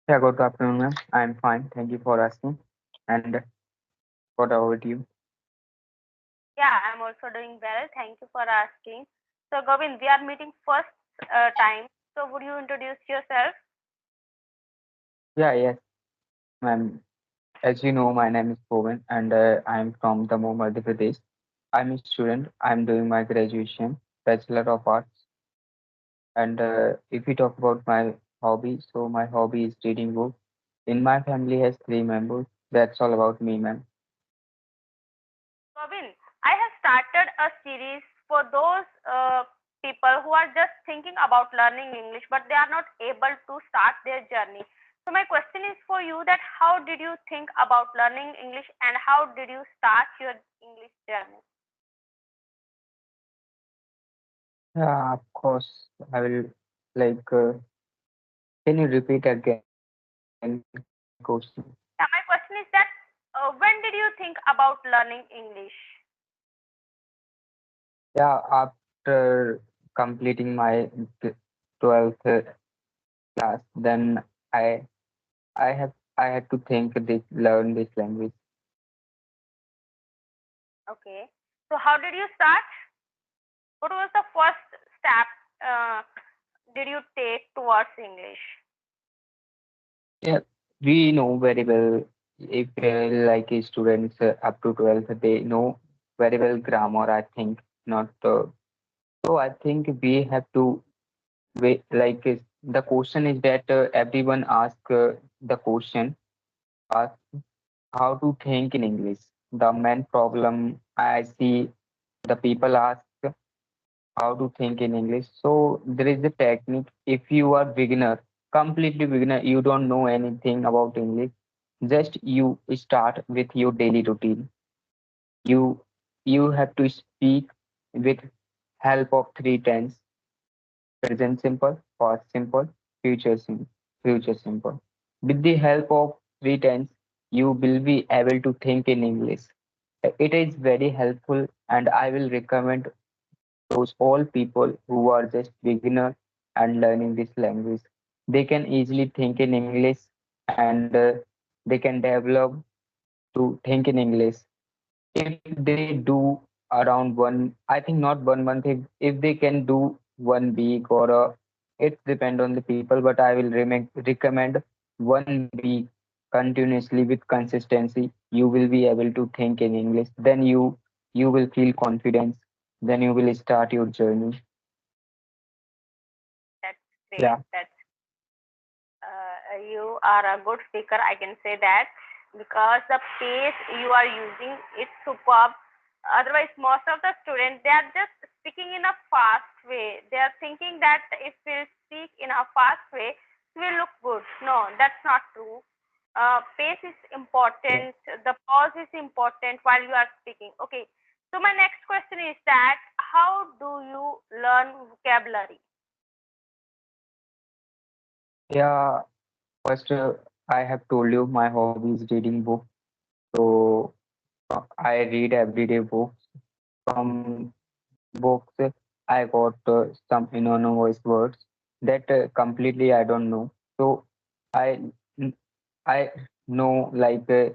Yeah, good afternoon, ma'am. I'm fine. Thank you for asking. And what about you? Yeah, I'm also doing well. Thank you for asking. So, Govind, we are meeting first time. So, would you introduce yourself? Yeah, yes, ma'am. As you know, my name is Govind and I'm from the Madhya Pradesh. I'm a student. I'm doing my graduation, Bachelor of Arts. And if we talk about my hobby, so my hobby is reading books. In my family has three members. That's all about me, ma'am. Govind, I have started a series for those people who are just thinking about learning English, but they are not able to start their journey. So, my question is for you that how did you think about learning English and how did you start your English journey? Yeah, of course. I will like. Can you repeat again question? Yeah, my question is that when did you think about learning English? Yeah, after completing my 12th class, then I I had to think this learn this language. Okay. So how did you start? What was the first step uh, did you take towards English? Yeah, we know very well if like students up to 12th they know very well grammar. I think not. So I think we have to wait. The question is that everyone ask the question. Ask how to think in English. The main problem I see the people ask how to think in English. So there is a technique. If you are beginner, completely beginner, you don't know anything about English. Just you start with your daily routine. You you have to speak with help of three tense: present simple, past simple, future simple. With the help of three tense, you will be able to think in English. It is very helpful, and I will recommend those all people who are just beginner and learning this language. They can easily think in English and they can develop to think in English. If they do around I think not 1 month, if they can do 1 week or it depend on the people, but I will recommend 1 week continuously with consistency. You will be able to think in English. Then you will feel confidence. Then you will start your journey. That's great. Yeah. That's you are a good speaker. I can say that because the pace you are using is superb. Otherwise, most of the students they are just speaking in a fast way. They are thinking that if we speak in a fast way, it will look good. No, that's not true. Pace is important. The pause is important while you are speaking. Okay. So my next question is that how do you learn vocabulary? Yeah. First, I have told you my hobby is reading books. So I read everyday books. From books, I got some anonymous words that completely I don't know. So I I know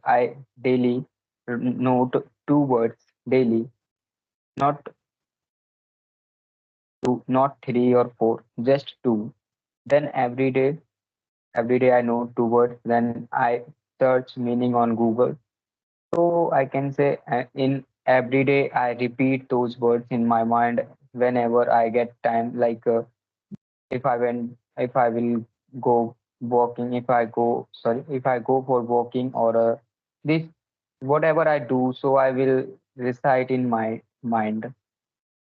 I daily note two words daily, not two, not three or four, just two. Then every day I know two words. Then I search meaning on Google. So I can say in every day I repeat those words in my mind whenever I get time. If I will go walking, if I go for walking or this, whatever I do, so I will recite in my mind.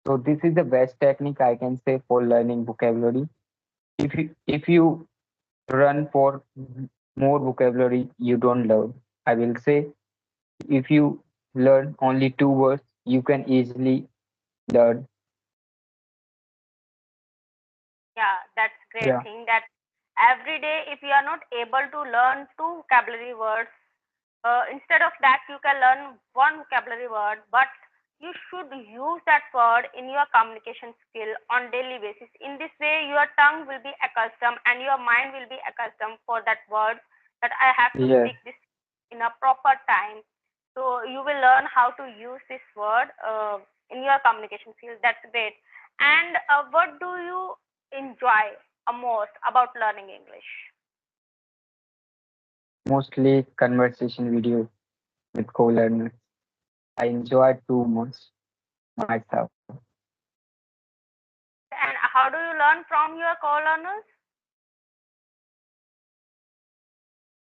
So this is the best technique I can say for learning vocabulary. If you run for more vocabulary, you don't learn. I will say if you learn only two words, you can easily learn. Yeah, that's great Yeah. thing that every day if you are not able to learn two vocabulary words, instead of that you can learn one vocabulary word, but you should use that word in your communication skill on daily basis. In this way, your tongue will be accustomed and your mind will be accustomed for that word, that I have to Yes, speak this in a proper time. So you will learn how to use this word in your communication skills. That's great. And what do you enjoy most about learning English? mostly conversation video with co-learners. I enjoy too much myself. And how do you learn from your co-learners?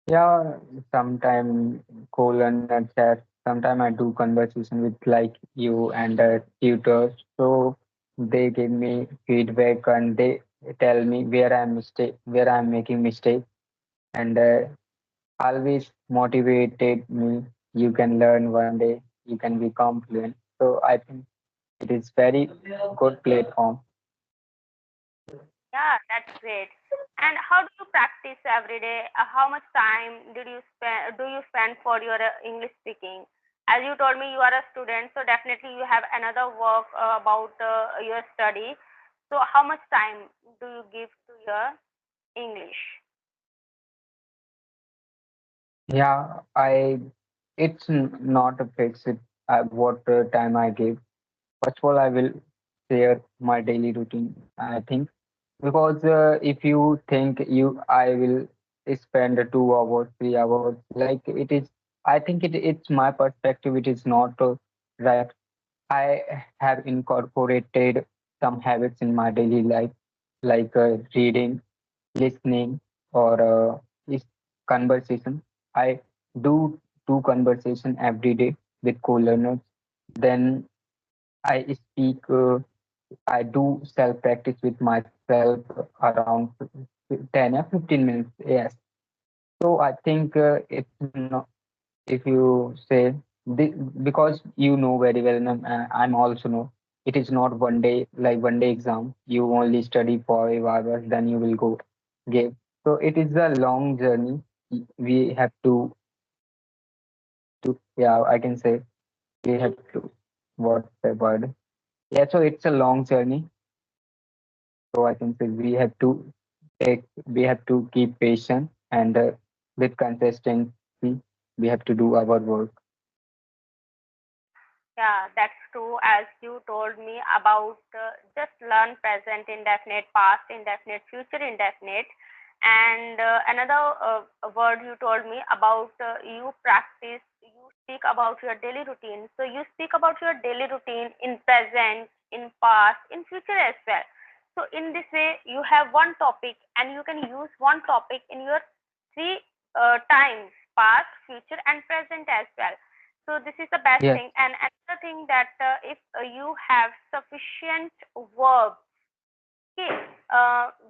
Yeah, sometime co-learner chat. Sometime I do conversation with like you and tutors. So they give me feedback and they tell me where I'm making mistake, and always motivated me. You can learn one day. You can be confident. So I think it is very good platform. Yeah, that's great. And how do you practice every day? How much time do you spend for your English speaking? As you told me, you are a student, so definitely you have another work about your study. So how much time do you give to your English? Yeah, it's not a fixed what time I give. First of all, I will share my daily routine. I think because if you think I will spend 2 hours, 3 hours, like it is. I think it's my perspective. It is not right. I have incorporated some habits in my daily life, like reading, listening, or is conversation. I do two conversation every day with co-learners. Then I speak. I do self practice with myself around 10 or 15 minutes. Yes. So I think it's not, if you say, because you know very well, and I'm also know, it is not one day, like one day exam. You only study for 5 hours, then you will go give. So it is a long journey. We have yeah, I can say we have to, what's the word? Yeah, so it's a long journey. So I can say we have to keep patient and with consistency, we have to do our work. Yeah, that's true. As you told me about just learn present indefinite, past indefinite, future indefinite, and another word you told me about you practice, you speak about your daily routine. So you speak about your daily routine in present, in past, in future as well. So in this way, you have one topic, and you can use one topic in your three times: past, future, and present as well. So this is the best Yes. thing. And another thing that if you have sufficient verb, okay,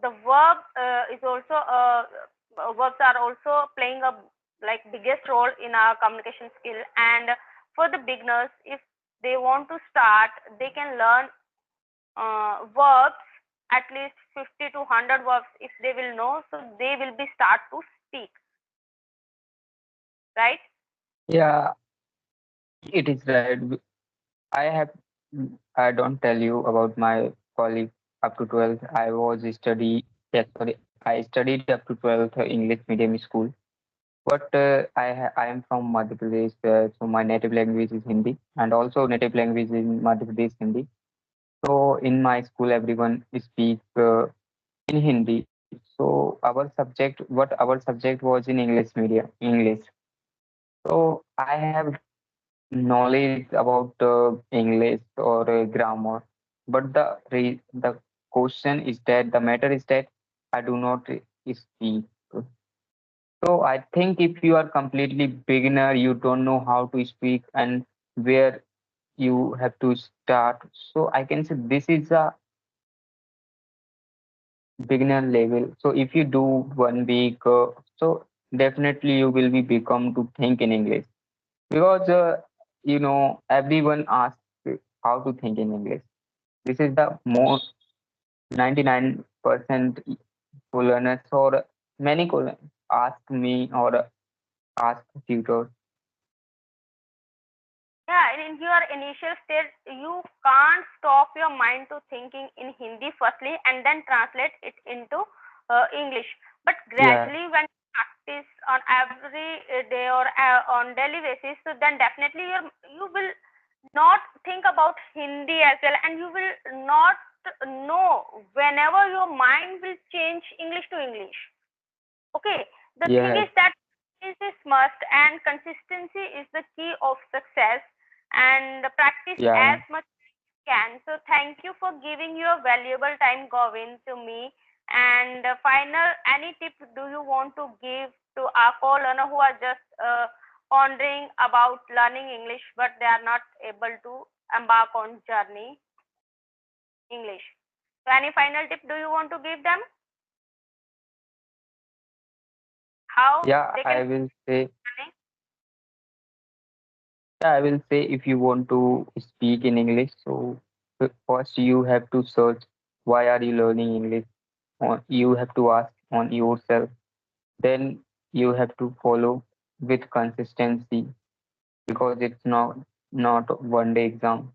the verb is also verbs are also playing a like biggest role in our communication skill. And for the beginners, if they want to start, they can learn verbs, at least 50 to 100 verbs if they will know, so they will be start to speak, right? Yeah, it is right. I have, I don't tell you about my colleague up to 12th. I was study, yes, sorry, I studied up to 12th English medium school. But I am from Madhya Pradesh, so my native language is Hindi, and also native language in Madhya Pradesh Hindi. So in my school, everyone speak in Hindi. So what our subject was in English media, English. So I have knowledge about English or grammar, but the question is that the matter is that I do not speak. So I think if you are completely beginner, you don't know how to speak and where you have to start. So I can say this is a beginner level. So if you do 1 week, so definitely you will be become to think in English, because everyone asks how to think in English. This is the most 99% learners or many ask me or ask tutors. Yeah, in your initial stage you can't stop your mind to thinking in Hindi firstly and then translate it into English. But yeah, gradually when you practice on every day or on daily basis, so then definitely you will not think about Hindi as well, and you will not know whenever your mind will change English to English. Okay, the thing yeah, is that is must and consistency is the key of success, and practice yeah, as much can. So thank you for giving your valuable time, Govin, to me. And final, any tip do you want to give to our co-learner who are just pondering about learning English, but they are not able to embark on journey English? So any final tip do you want to give them? How yeah. they can learning? I will say if you want to speak in English, so first you have to search why are you learning English. Or you have to ask on yourself. Then you have to follow with consistency because it's not one day exam.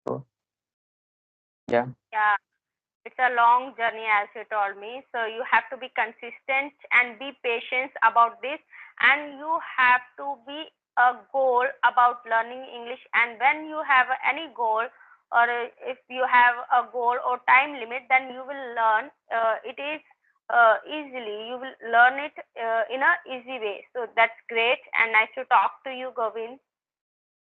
So yeah, Yeah. It's a long journey, as you told me. So you have to be consistent and be patient about this, and you have to be a goal about learning English. And when you have any goal, or if you have a goal or time limit, then you will learn. It is easily. You will learn it in a easy way. So that's great, and nice to talk to you, Govin.